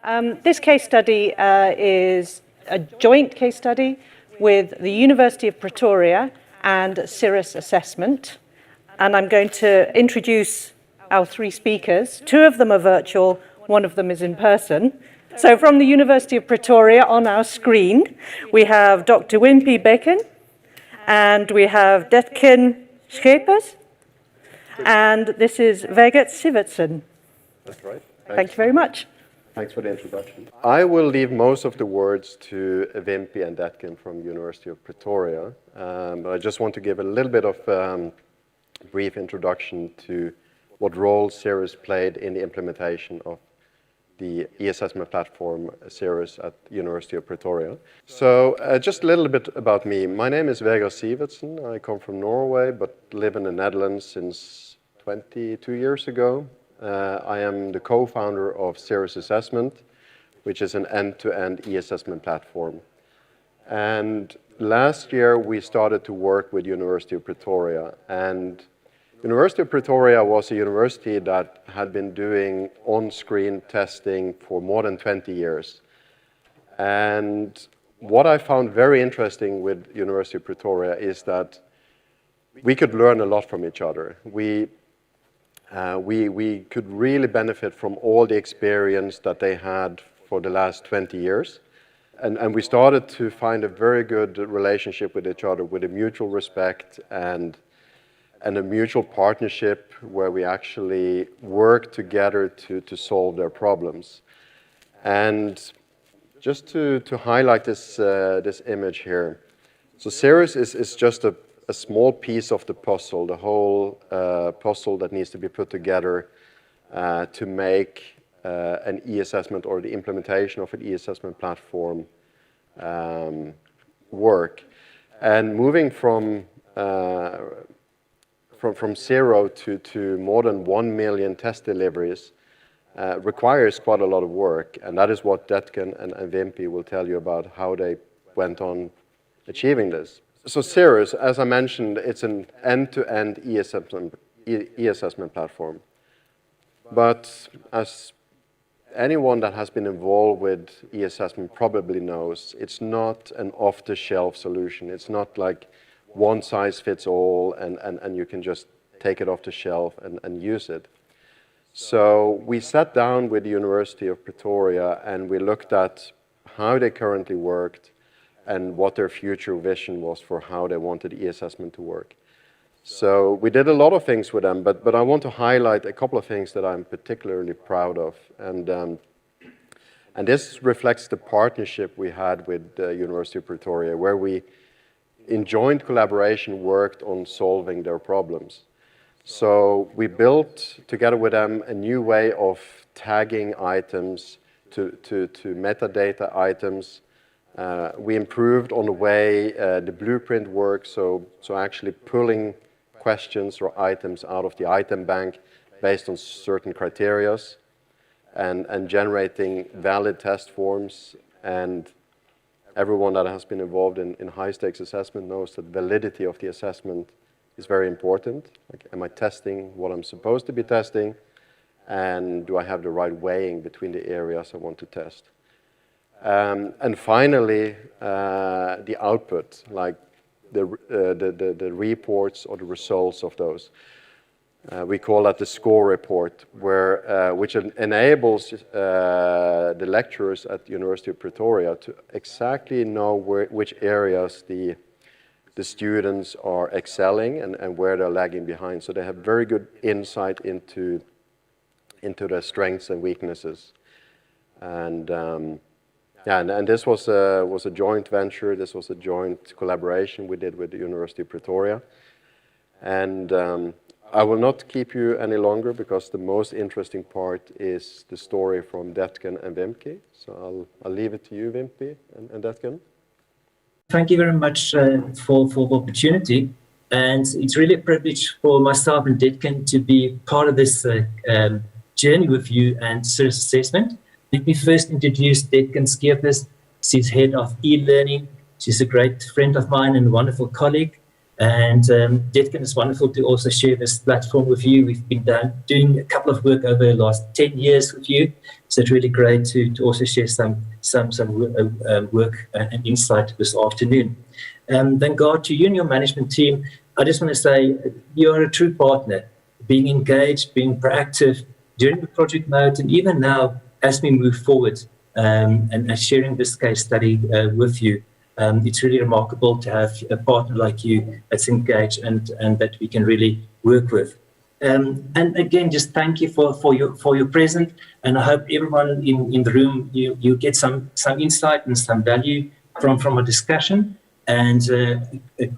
This case study is a joint case study with the University of Pretoria and Cirrus Assessment. And I'm going to introduce our three speakers. Two of them are virtual, one of them is in person. So from the University of Pretoria on our screen, we have Dr. Wimpy Bacon, and we have Detkin Schepers, and this is Vegard Sivertsen. That's right. Thank you very much. Thanks for the introduction. I will leave most of the words to Wimpy and Detkin from University of Pretoria, but I just want to give a little bit of brief introduction to what role Cirrus played in the implementation of the e-assessment platform Cirrus at University of Pretoria. So just a little bit about me. My name is Vegard Sivertsen. I come from Norway, but live in the Netherlands since 22 years ago. I am the co-founder of Cirrus Assessment, which is an end-to-end e-assessment platform. And last year we started to work with University of Pretoria, and University of Pretoria was a university that had been doing on-screen testing for more than 20 years. And what I found very interesting with University of Pretoria is that we could learn a lot from each other. We could really benefit from all the experience that they had for the last 20 years. And we started to find a very good relationship with each other with a mutual respect and a mutual partnership where we actually work together to solve their problems. And just to highlight this image here, so Cirrus is just a small piece of the puzzle, the whole puzzle that needs to be put together to make an e-assessment or the implementation of an e-assessment platform work. And moving from zero to more than 1 million test deliveries requires quite a lot of work, and that is what Detkin and Wimpy will tell you about how they went on achieving this. So Cirrus, as I mentioned, it's an end-to-end e-assessment platform. But as anyone that has been involved with e-assessment probably knows, it's not an off-the-shelf solution. It's not like one size fits all and you can just take it off the shelf and use it. So we sat down with the University of Pretoria and we looked at how they currently worked and what their future vision was for how they wanted e-assessment to work. So we did a lot of things with them, but I want to highlight a couple of things that I'm particularly proud of. And this reflects the partnership we had with the University of Pretoria, where we in joint collaboration worked on solving their problems. So we built together with them a new way of tagging items to metadata items. We improved on the way the blueprint works, so actually pulling questions or items out of the item bank based on certain criteria and generating valid test forms. And everyone that has been involved in high-stakes assessment knows that validity of the assessment is very important. Like, am I testing what I'm supposed to be testing? And do I have the right weighing between the areas I want to test? And finally, the output, like the reports or the results of those. We call that the score report, which enables the lecturers at the University of Pretoria to exactly know which areas the students are excelling and where they're lagging behind. So they have very good insight into their strengths and weaknesses. And and this was a joint venture. This was a joint collaboration we did with the University of Pretoria. And I will not keep you any longer because the most interesting part is the story from Detkin and Wimpy. So I'll leave it to you, Wimpy and Detkin. Thank you very much for the opportunity. And it's really a privilege for myself and Detkin to be part of this journey with you and Cirrus Assessment. Let me first introduce Detkin Schepers. She's head of e-learning. She's a great friend of mine and a wonderful colleague. And Detkin, it's wonderful to also share this platform with you. We've been doing a couple of work over the last 10 years with you. So it's really great to also share some work and insight this afternoon. Then God, to you and your management team, I just want to say you are a true partner, being engaged, being proactive during the project mode, and even now as we move forward and sharing this case study with you. It's really remarkable to have a partner like you that's engaged and that we can really work with. And again, just thank you for your presence, and I hope everyone in the room you get some insight and some value from our discussion. And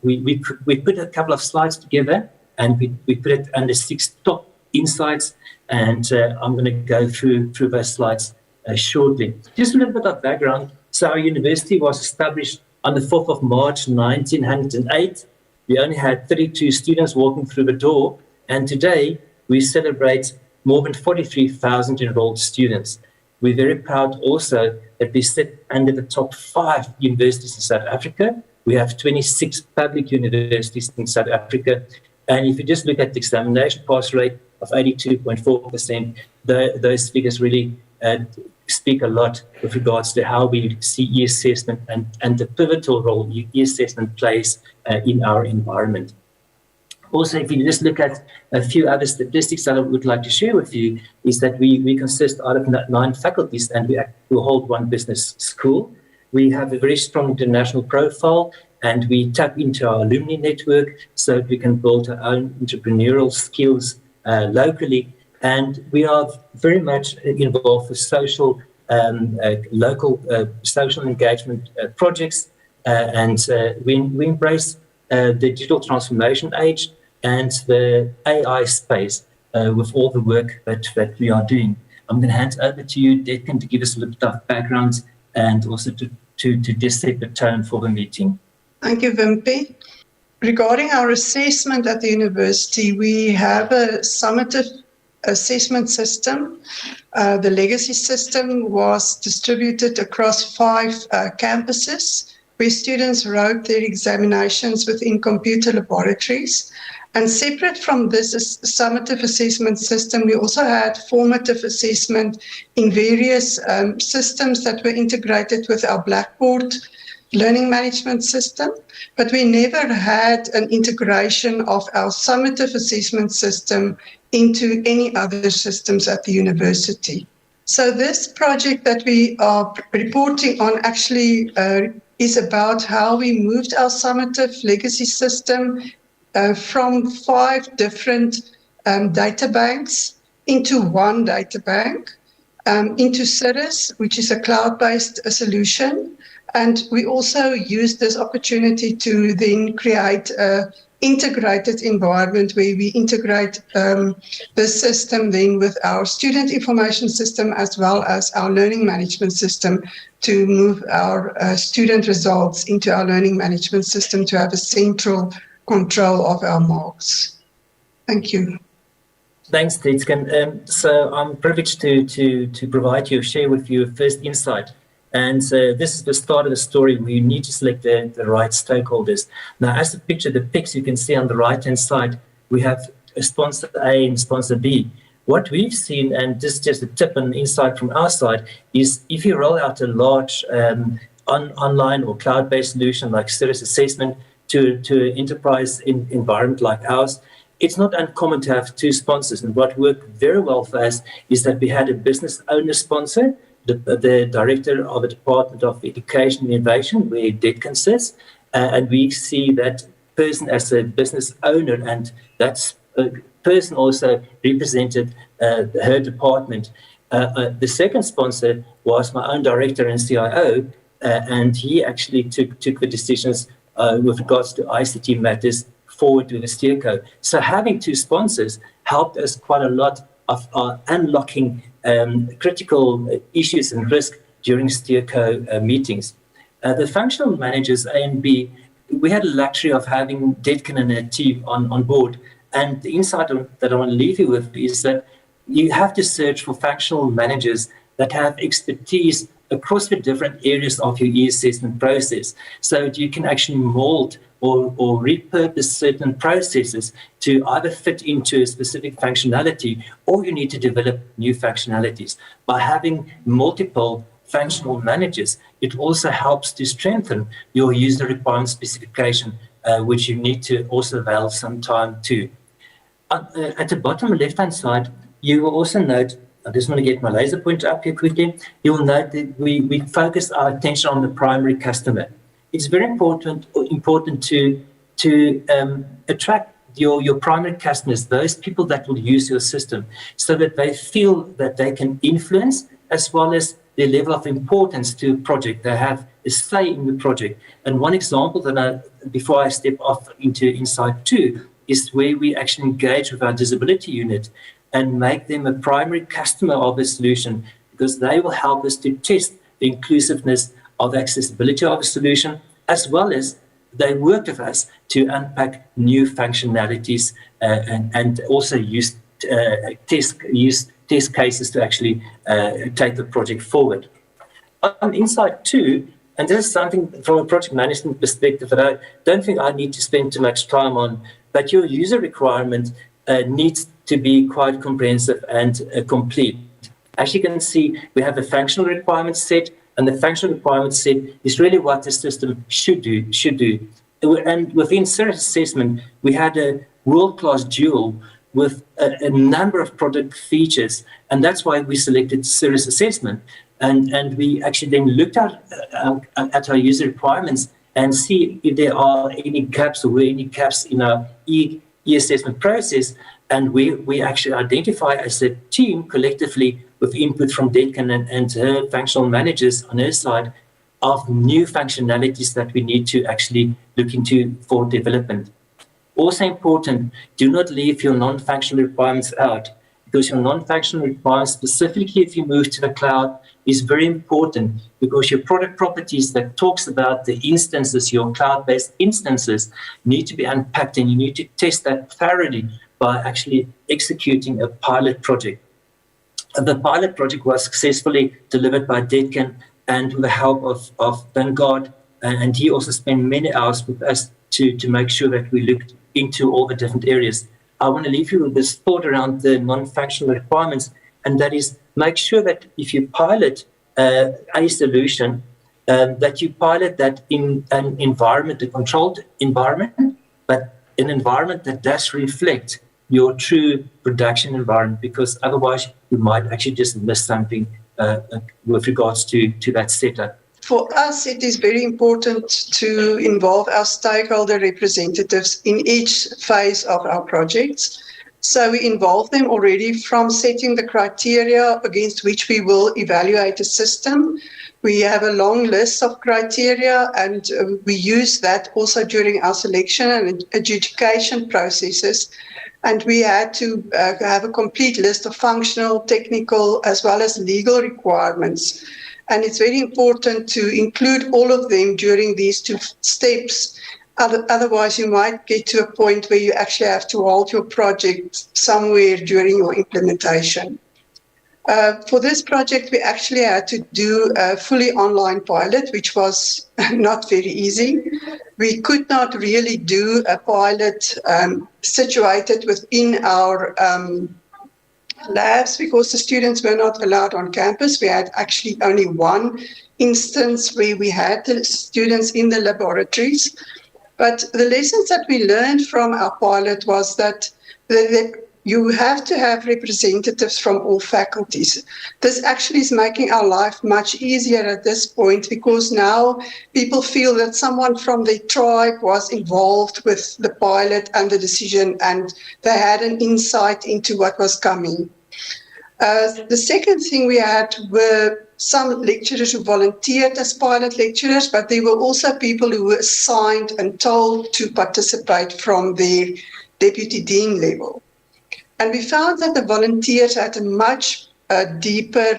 we put a couple of slides together, and we put it under 6 top insights, and I'm going to go through those slides shortly. Just a little bit of background. So our university was established on the 4th of March 1908. We only had 32 students walking through the door, and today we celebrate more than 43,000 enrolled students. We're very proud also that we sit under the top 5 universities in South Africa. We have 26 public universities in South Africa, and if you just look at the examination pass rate of 82.4%, those figures really speak a lot with regards to how we see e-assessment and the pivotal role e-assessment plays in our environment. Also, if you just look at a few other statistics that I would like to share with you, is that we consist out of 9 faculties, and we hold 1 business school. We have a very strong international profile, and we tap into our alumni network so that we can build our own entrepreneurial skills locally. And we are very much involved with social, local social engagement projects, and we embrace the digital transformation age and the AI space with all the work that we are doing. I'm going to hand over to you, Detkin, to give us a little bit of background and also to just set the tone for the meeting. Thank you, Wimpy. Regarding our assessment at the university, we have a summative assessment system. The legacy system was distributed across 5 campuses, where students wrote their examinations within computer laboratories. And separate from this summative assessment system, we also had formative assessment in various systems that were integrated with our Blackboard learning management system, but we never had an integration of our summative assessment system into any other systems at the university. So this project that we are reporting on actually is about how we moved our summative legacy system from 5 different data banks into 1 data bank, into Cirrus, which is a cloud-based solution. And we also use this opportunity to then create an integrated environment where we integrate the system then with our student information system as well as our learning management system to move our student results into our learning management system to have a central control of our marks. Thank you. Thanks, Detkin. So I'm privileged to provide you, share with you a first insight. And this is the start of the story where you need to select the right stakeholders. Now, as the picture depicts, you can see on the right-hand side, we have a sponsor A and sponsor B. What we've seen, and this is just a tip and insight from our side, is if you roll out a large online or cloud-based solution like Cirrus Assessment to an enterprise environment like ours, it's not uncommon to have 2 sponsors. And what worked very well for us is that we had a business owner sponsor, the director of the Department of Education and Innovation, where Detkin sits, and we see that person as a business owner, and that person also represented her department. The second sponsor was my own director and CIO, and he actually took the decisions with regards to ICT matters forward to the steerco. So having 2 sponsors helped us quite a lot of unlocking critical issues and risk during steerco meetings. The functional managers, A and B, we had the luxury of having Detkin and her team on board. And the insight that I want to leave you with is that you have to search for functional managers that have expertise across the different areas of your e-assessment process, so that you can actually mold or repurpose certain processes to either fit into a specific functionality, or you need to develop new functionalities. By having multiple functional managers, it also helps to strengthen your user requirement specification, which you need to also avail some time to. At the bottom left-hand side, you will also note, I just want to get my laser pointer up here quickly, you will note that we focus our attention on the primary customer. It's very important to attract your primary customers, those people that will use your system, so that they feel that they can influence, as well as their level of importance to a project. They have a say in the project. And one example before I step off into Insight 2, is where we actually engage with our disability unit and make them a primary customer of a solution, because they will help us to test the inclusiveness of accessibility of a solution, as well as they work with us to unpack new functionalities and also use test cases to actually take the project forward. On Insight 2, and this is something from a project management perspective that I don't think I need to spend too much time on, but your user requirement needs to be quite comprehensive and complete. As you can see, we have a functional requirement set, and the functional requirement set is really what the system should do. And within Cirrus Assessment, we had a world-class dual with a number of product features, and that's why we selected Cirrus Assessment. And we actually then looked at our user requirements and see if there are any gaps in our e-assessment process. And we actually identify as a team collectively, with input from Detkin and her functional managers on her side, of new functionalities that we need to actually look into for development. Also important, do not leave your non-functional requirements out, because your non-functional requirements, specifically if you move to the cloud, is very important, because your product properties that talks about the instances, your cloud-based instances, need to be unpacked, and you need to test that thoroughly by actually executing a pilot project. The pilot project was successfully delivered by Detkin and with the help of Vanguard, and he also spent many hours with us to make sure that we looked into all the different areas. I want to leave you with this thought around the non-functional requirements, and that is, make sure that if you pilot a solution, that you pilot that in an environment, a controlled environment, but an environment that does reflect your true production environment, because otherwise you might actually just miss something with regards to that setup. For us, it is very important to involve our stakeholder representatives in each phase of our projects. So we involve them already from setting the criteria against which we will evaluate a system. We have a long list of criteria, and we use that also during our selection and adjudication processes. And we had to have a complete list of functional, technical, as well as legal requirements. And it's very important to include all of them during these two steps. Otherwise, you might get to a point where you actually have to halt your project somewhere during your implementation. For this project, we actually had to do a fully online pilot, which was not very easy. We could not really do a pilot situated within our labs, because the students were not allowed on campus. We had actually only one instance where we had the students in the laboratories. But the lessons that we learned from our pilot was that you have to have representatives from all faculties. This actually is making our life much easier at this point, because now people feel that someone from their tribe was involved with the pilot and the decision, and they had an insight into what was coming. The second thing we had were some lecturers who volunteered as pilot lecturers, but there were also people who were assigned and told to participate from the deputy dean level. And we found that the volunteers had a much deeper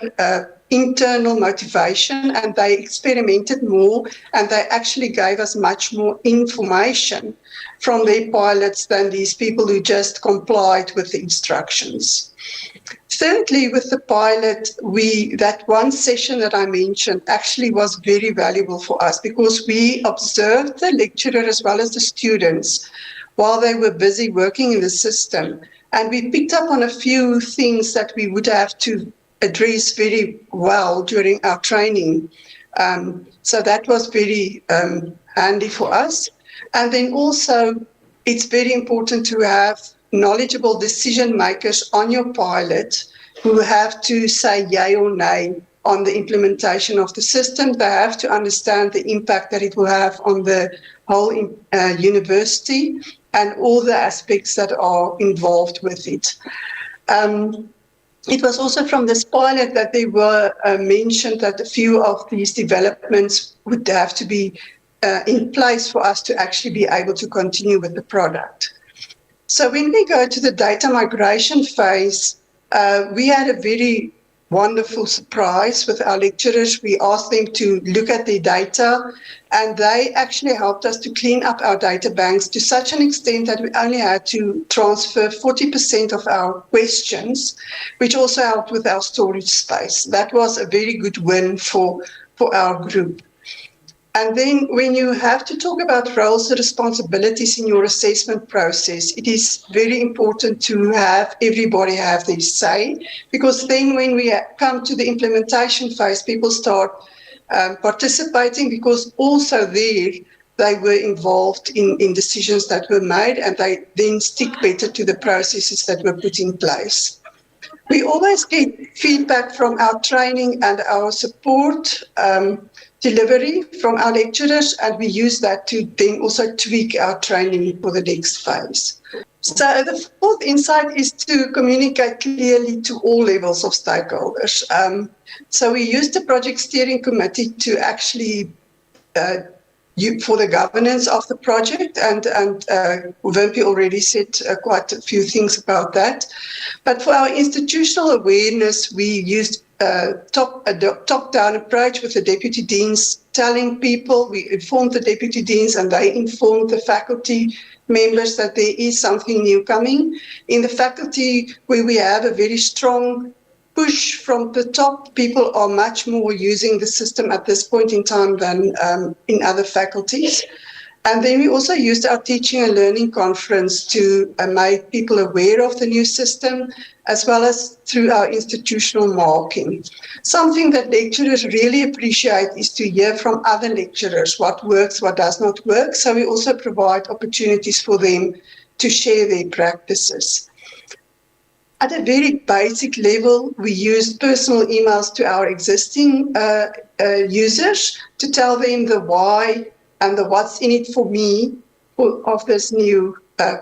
internal motivation, and they experimented more, and they actually gave us much more information from their pilots than these people who just complied with the instructions. Thirdly, with the pilot, that one session that I mentioned actually was very valuable for us because we observed the lecturer as well as the students while they were busy working in the system. And we picked up on a few things that we would have to address very well during our training. So that was very handy for us. And then also, it's very important to have knowledgeable decision makers on your pilot who have to say yay or nay on the implementation of the system. They have to understand the impact that it will have on the whole university and all the aspects that are involved with it. It was also from this pilot that they were mentioned that a few of these developments would have to be in place for us to actually be able to continue with the product. So when we go to the data migration phase, we had a very wonderful surprise with our lecturers. We asked them to look at their data, and they actually helped us to clean up our data banks to such an extent that we only had to transfer 40% of our questions, which also helped with our storage space. That was a very good win for our group. And then when you have to talk about roles and responsibilities in your assessment process, it is very important to have everybody have their say, because then when we come to the implementation phase, people start participating because also there they were involved in decisions that were made, and they then stick better to the processes that were put in place. We always get feedback from our training and our support delivery from our lecturers, and we use that to then also tweak our training for the next phase. So the fourth insight is to communicate clearly to all levels of stakeholders. So we used the project steering committee to actually for the governance of the project, and Wimpy already said quite a few things about that. But for our institutional awareness, we used a top-down approach with the deputy deans telling people. We informed the deputy deans and they informed the faculty members that there is something new coming. In the faculty where we have a very strong push from the top, people are much more using the system at this point in time than in other faculties. And then we also used our teaching and learning conference to make people aware of the new system, as well as through our institutional marking. Something that lecturers really appreciate is to hear from other lecturers what works, what does not work. So we also provide opportunities for them to share their practices. At a very basic level, we used personal emails to our existing users to tell them the why and the what's in it for me of this new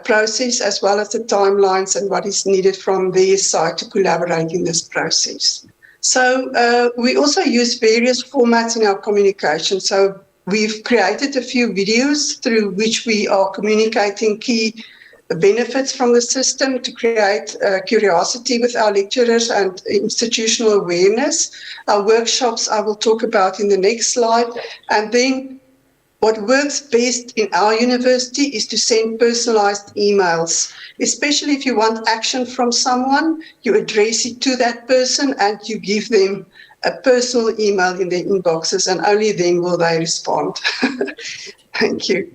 process, as well as the timelines and what is needed from their side to collaborate in this process. So we also use various formats in our communication. So we've created a few videos through which we are communicating key benefits from the system to create curiosity with our lecturers and institutional awareness. Our workshops I will talk about in the next slide. And then what works best in our university is to send personalized emails, especially if you want action from someone, you address it to that person and you give them a personal email in their inboxes, and only then will they respond. Thank you.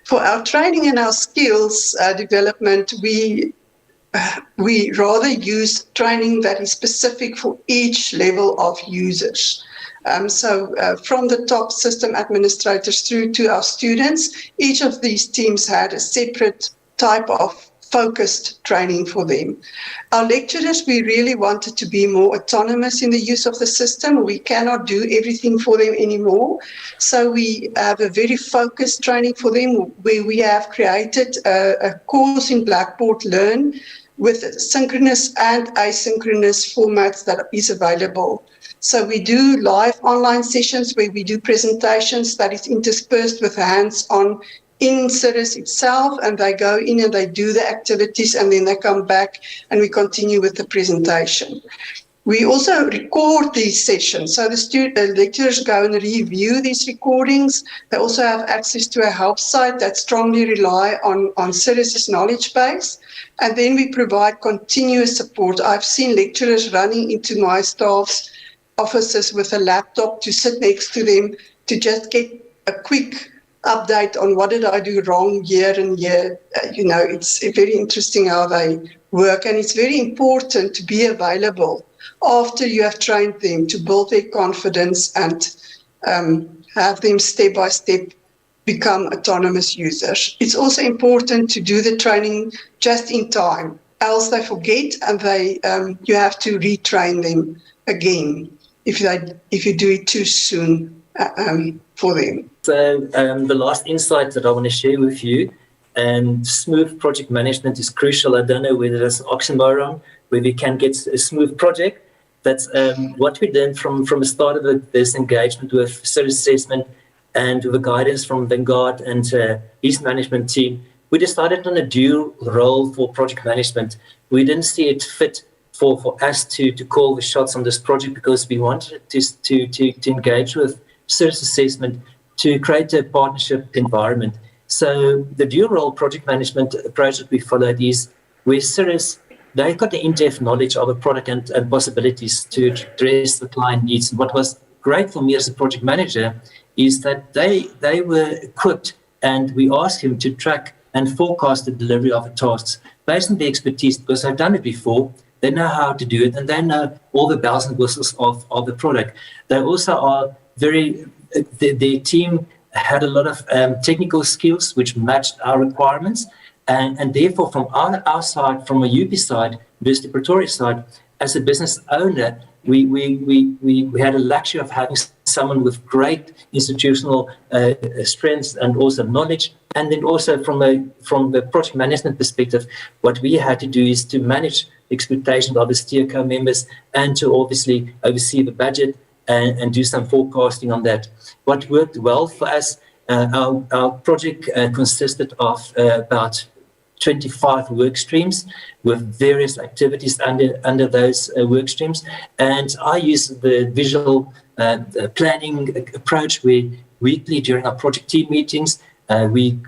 For our training and our skills development, we rather use training that is specific for each level of users. So from the top system administrators through to our students, each of these teams had a separate type of focused training for them. Our lecturers, we really wanted to be more autonomous in the use of the system. We cannot do everything for them anymore. So we have a very focused training for them where we have created a course in Blackboard Learn with synchronous and asynchronous formats that is available. So we do live online sessions where we do presentations that is interspersed with hands-on in Cirrus itself, and they go in and they do the activities and then they come back and we continue with the presentation. We also record these sessions, so the lecturers go and review these recordings. They also have access to a help site that strongly rely on Cirrus's knowledge base. And then we provide continuous support. I've seen lecturers running into my staff's offices with a laptop to sit next to them to just get a quick update on what did I do wrong year and year. It's very interesting how they work, and it's very important to be available after you have trained them to build their confidence and have them step by step become autonomous users. It's also important to do the training just in time, else they forget and you have to retrain them again if you do it too soon for them. So the last insight that I want to share with you, smooth project management is crucial. I don't know whether that's an oxymoron, where we can get a smooth project. That's what we did from the start of this engagement with Cirrus Assessment and with the guidance from Vanguard and his management team. We decided on a dual role for project management. We didn't see it fit for us to call the shots on this project, because we wanted to engage with Cirrus Assessment to create a partnership environment. So the dual role project management approach that we followed is where Cirrus, they got the in-depth knowledge of a product and possibilities to address the client needs. And what was great for me as a project manager is that they were equipped, and we asked him to track and forecast the delivery of the tasks based on the expertise, because they've done it before. They know how to do it, and they know all the bells and whistles of the product. They also are their team had a lot of technical skills which matched our requirements. And therefore, from our side, from a UP side, University of Pretoria side, as a business owner, we had a luxury of having someone with great institutional strengths and also knowledge. And then also from the project management perspective, what we had to do is to manage expectations of the steerco members and to obviously oversee the budget and do some forecasting on that. What worked well for us, our project consisted of about 25 work streams with various activities under those work streams. And I use the visual planning approach, where weekly during our project team meetings, we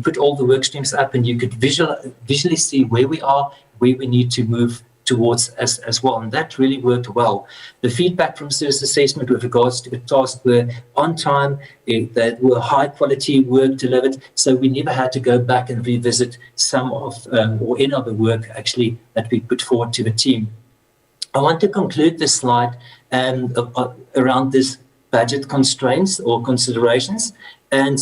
put all the work streams up, and you could visually see where we are, where we need to move towards as well. And that really worked well. The feedback from Cirrus Assessment with regards to the tasks were on time, that were high quality work delivered. So we never had to go back and revisit some of or any of the work actually that we put forward to the team. I want to conclude this slide around this budget constraints or considerations. And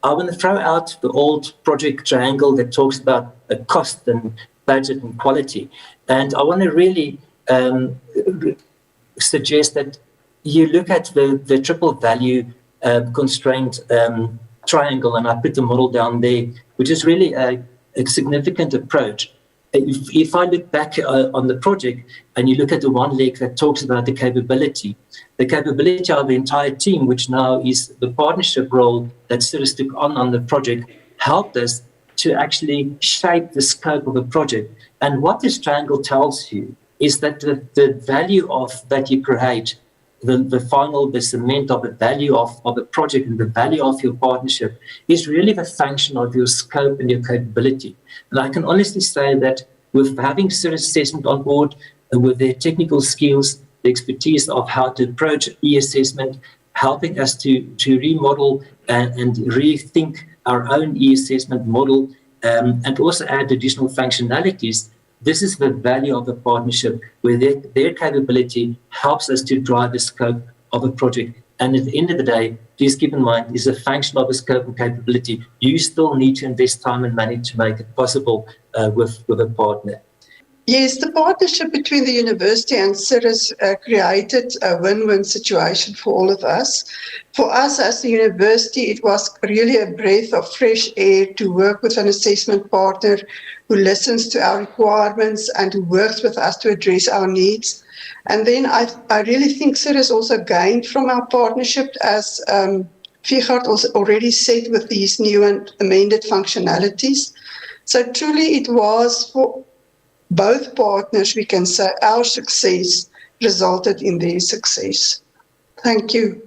I want to throw out the old project triangle that talks about cost and budget and quality. And I want to really suggest that you look at the triple value constraint triangle, and I put the model down there, which is really a significant approach. If I look back on the project and you look at the one leg that talks about the capability of the entire team, which now is the partnership role that Cirrus took on the project, helped us to actually shape the scope of the project. And what this triangle tells you is that the value of that you create, the cement of the value of the project and the value of your partnership is really the function of your scope and your capability. And I can honestly say that with having Cirrus Assessment on board, with their technical skills, the expertise of how to approach e-assessment, helping us to remodel and rethink our own e-assessment model, and also add additional functionalities. This is the value of the partnership, where their capability helps us to drive the scope of a project. And at the end of the day, please keep in mind, it's a function of the scope and capability. You still need to invest time and money to make it possible with a partner. Yes, the partnership between the university and Cirrus created a win-win situation for all of us. For us as the university, it was really a breath of fresh air to work with an assessment partner who listens to our requirements and who works with us to address our needs. And then I really think Cirrus also gained from our partnership, as Vigard also already said, with these new and amended functionalities. So truly it was for both partners, we can say, our success resulted in their success. Thank you.